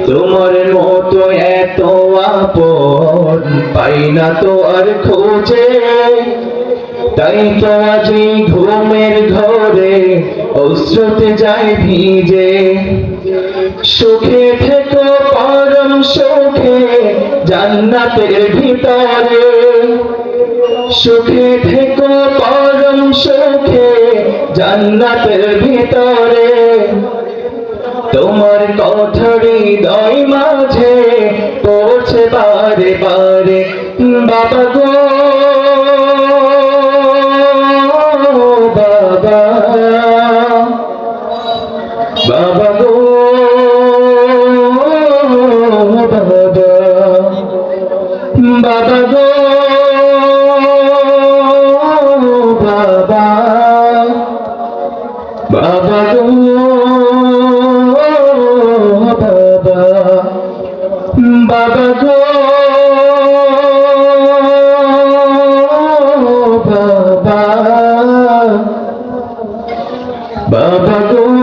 তোমার মতো এত আপন পাই না তো আর খোঁজে, তাই তো আজি ঘুমের ঘরে অশ্রুতে যায় ভিজে। সুখে থেকো পরম সুখে জান্নাতের ভিতরে, সুখে থেকো পরম সুখে জান্নাতের ভিতরে। তোমার কথা হৃদয় মাঝে পড়ছে বারে বারে, বাবা গো বাবা, বাবা গো বাবা, বাবা গো বাবা, বাবা গো বাবা, বাবা গো বাবা, বাবা গো